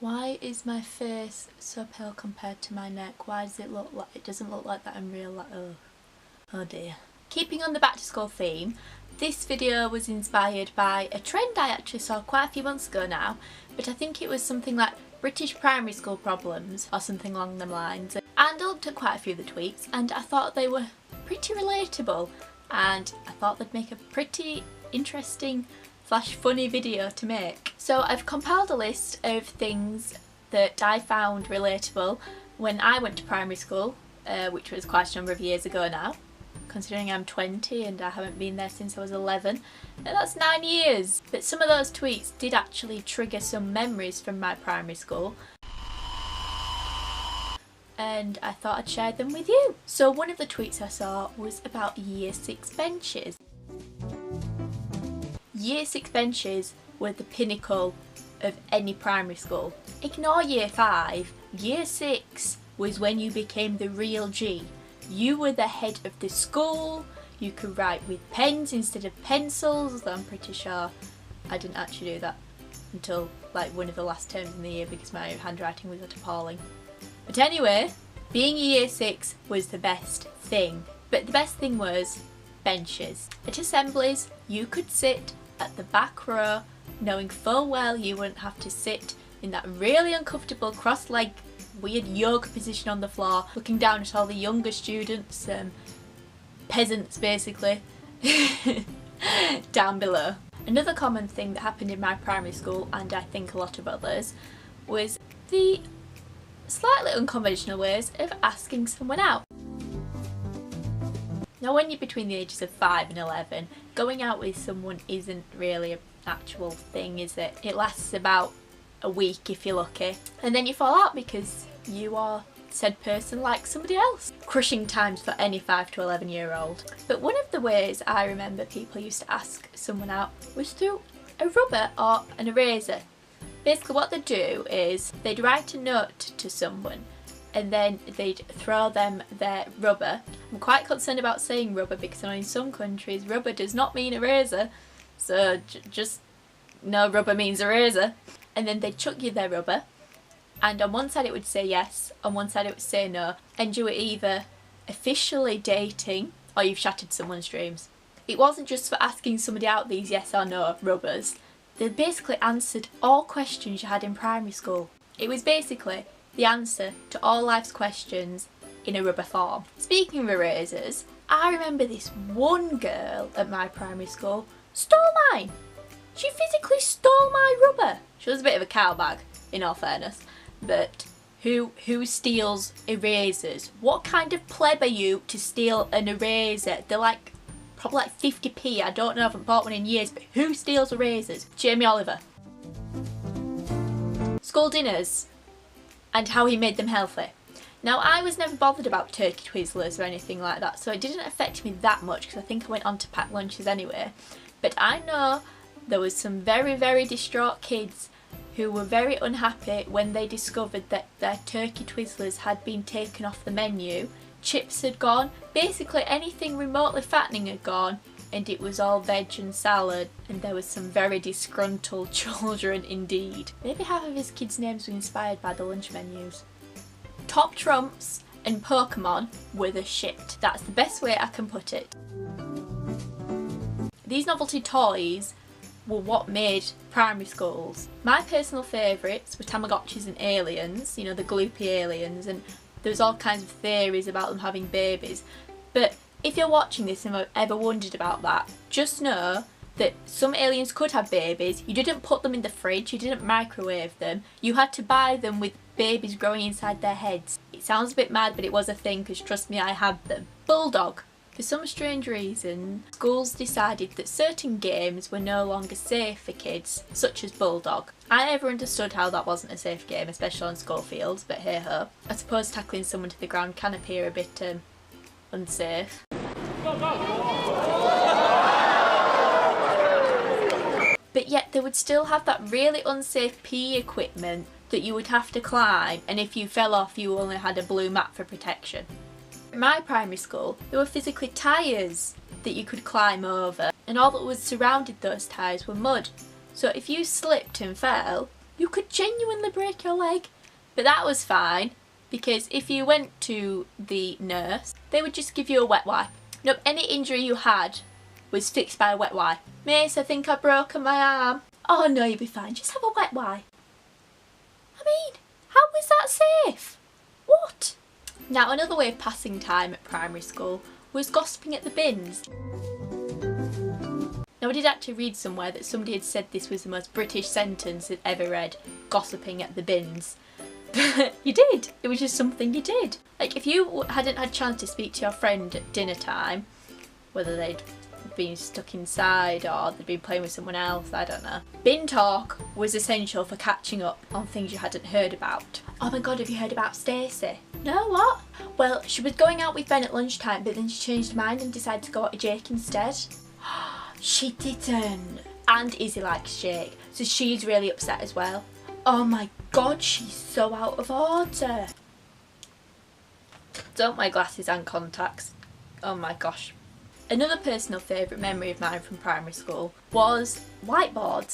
Why is my face so pale compared to my neck? Why does it look like, it doesn't look like that in real life? Oh dear. Keeping on the back to school theme, this video was inspired by a trend I actually saw quite a few months ago now, but I think it was something like British primary school problems or something along them lines. And I looked at quite a few of the tweets and I thought they were pretty relatable, and I thought they'd make a pretty interesting / funny video to make. So I've compiled a list of things that I found relatable when I went to primary school, which was quite a number of years ago now, considering I'm 20 and I haven't been there since I was 11. And that's 9 years! But some of those tweets did actually trigger some memories from my primary school, and I thought I'd share them with you. So one of the tweets I saw was about Year 6 benches. Year 6 benches were the pinnacle of any primary school. Ignore Year 5, Year 6 was when you became the real G. You were the head of the school, you could write with pens instead of pencils, although I'm pretty sure I didn't actually do that until like one of the last terms in the year because my handwriting was appalling. But anyway, being Year 6 was the best thing. But the best thing was benches. At assemblies, you could sit at the back row knowing full well you wouldn't have to sit in that really uncomfortable cross-legged weird yoga position on the floor looking down at all the younger students, peasants basically, down below. Another common thing that happened in my primary school, and I think a lot of others, was the slightly unconventional ways of asking someone out. Now when you're between the ages of 5 and 11, going out with someone isn't really an actual thing, is it? It lasts about a week if you're lucky, and then you fall out because you are said person like somebody else. Crushing times for any 5 to 11 year old. But one of the ways I remember people used to ask someone out was through a rubber or an eraser. Basically what they'd do is they'd write a note to someone and then they'd throw them their rubber. I'm quite concerned about saying rubber because I know in some countries rubber does not mean eraser, so just know rubber means eraser. And then they'd chuck you their rubber, and on one side it would say yes, on one side it would say no, and you were either officially dating or you've shattered someone's dreams. It wasn't just for asking somebody out these yes or no rubbers, they basically answered all questions you had in primary school. It was basically the answer to all life's questions in a rubber form. Speaking of erasers, I remember this one girl at my primary school stole mine. She physically stole my rubber. She was a bit of a cowbag, in all fairness, but who steals erasers? What kind of pleb are you to steal an eraser? They're like probably like 50p. I don't know, I haven't bought one in years, but who steals erasers? Jamie Oliver. School dinners and how he made them healthy. Now I was never bothered about turkey twizzlers or anything like that, so it didn't affect me that much because I think I went on to pack lunches anyway. But I know there was some very, very distraught kids who were very unhappy when they discovered that their turkey twizzlers had been taken off the menu. Chips had gone, basically anything remotely fattening had gone, and it was all veg and salad, and there was some very disgruntled children indeed. Maybe half of his kids' names were inspired by the lunch menus. Top Trumps and Pokemon were the shit. That's the best way I can put it. These novelty toys were what made primary schools. My personal favourites were Tamagotchis and aliens, you know, the gloopy aliens, and there was all kinds of theories about them having babies. But if you're watching this and have ever wondered about that, just know that some aliens could have babies. You didn't put them in the fridge, you didn't microwave them, you had to buy them with babies growing inside their heads. It sounds a bit mad, but it was a thing, because trust me, I had them. Bulldog. For some strange reason, schools decided that certain games were no longer safe for kids, such as Bulldog. I never understood how that wasn't a safe game, especially on school fields, but hey ho. I suppose tackling someone to the ground can appear a bit unsafe. But yet they would still have that really unsafe PE equipment that you would have to climb, and if you fell off you only had a blue mat for protection. In my primary school, there were physically tyres that you could climb over, and all that was surrounded those tyres were mud. So if you slipped and fell, You could genuinely break your leg. But that was fine, because if you went to the nurse, they would just give you a wet wipe. Nope, any injury you had was fixed by a wet wipe. Miss, I think I've broken my arm. Oh no, you'll be fine, just have a wet wipe. I mean, how is that safe? What? Now, another way of passing time at primary school was gossiping at the bins. Now, I did actually read somewhere that somebody had said this was the most British sentence they'd ever read, gossiping at the bins. But you did. It was just something you did. Like, if you hadn't had a chance to speak to your friend at dinner time, whether they'd been stuck inside or they'd been playing with someone else, I don't know. Bin talk was essential for catching up on things you hadn't heard about. Oh my god, have you heard about Stacey? No, what? Well, she was going out with Ben at lunchtime, but then she changed her mind and decided to go out with Jake instead. She didn't. And Izzy likes Jake, so she's really upset as well. Oh my god, she's so out of order. Don't wear glasses and contacts. Oh my gosh. Another personal favourite memory of mine from primary school was whiteboards.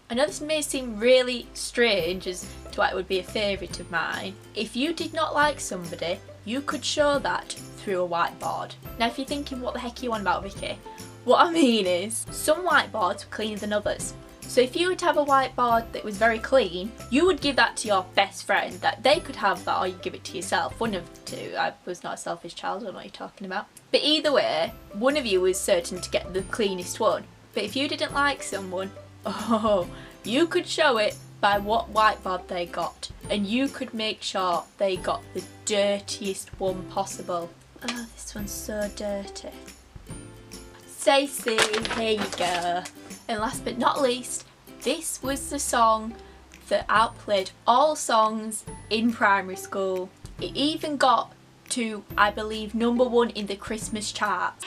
I know this may seem really strange as to why it would be a favourite of mine. If you did not like somebody, you could show that through a whiteboard. Now if you're thinking, what the heck are you on about, Vicky? What I mean is, some whiteboards were cleaner than others. So if you would have a whiteboard that was very clean, you would give that to your best friend. That they could have that, or you give it to yourself. One of the two. I was not a selfish child, I don't know what you're talking about. But either way, one of you was certain to get the cleanest one. But if you didn't like someone, oh, you could show it by what whiteboard they got. And you could make sure they got the dirtiest one possible. Oh, this one's so dirty. Stacey, here you go. And last but not least, this was the song that outplayed all songs in primary school. It even got to, I believe, #1 in the Christmas charts.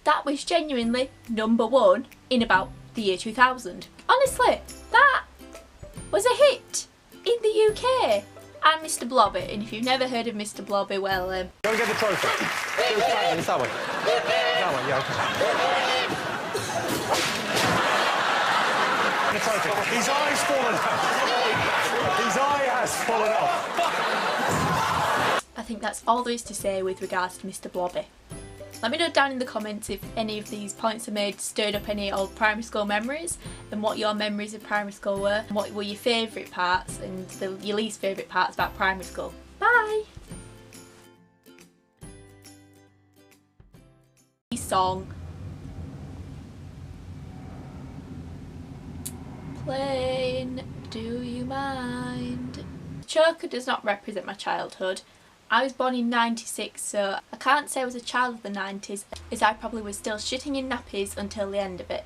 That was genuinely #1 in about the year 2000. Honestly, that was a hit in the UK. And Mr. Blobby, and if you've never heard of Mr. Blobby, well, Go and get the trophy. It's that one. That one, yeah. The trophy. His eye's fallen off. His eye has fallen off. I think that's all there is to say with regards to Mr. Blobby. Let me know down in the comments if any of these points I made stirred up any old primary school memories, and what your memories of primary school were, and what were your favourite parts and your least favourite parts about primary school. Bye! Song. Plain, do you mind? Choker does not represent my childhood. I was born in '96, so I can't say I was a child of the '90s, as I probably was still shitting in nappies until the end of it.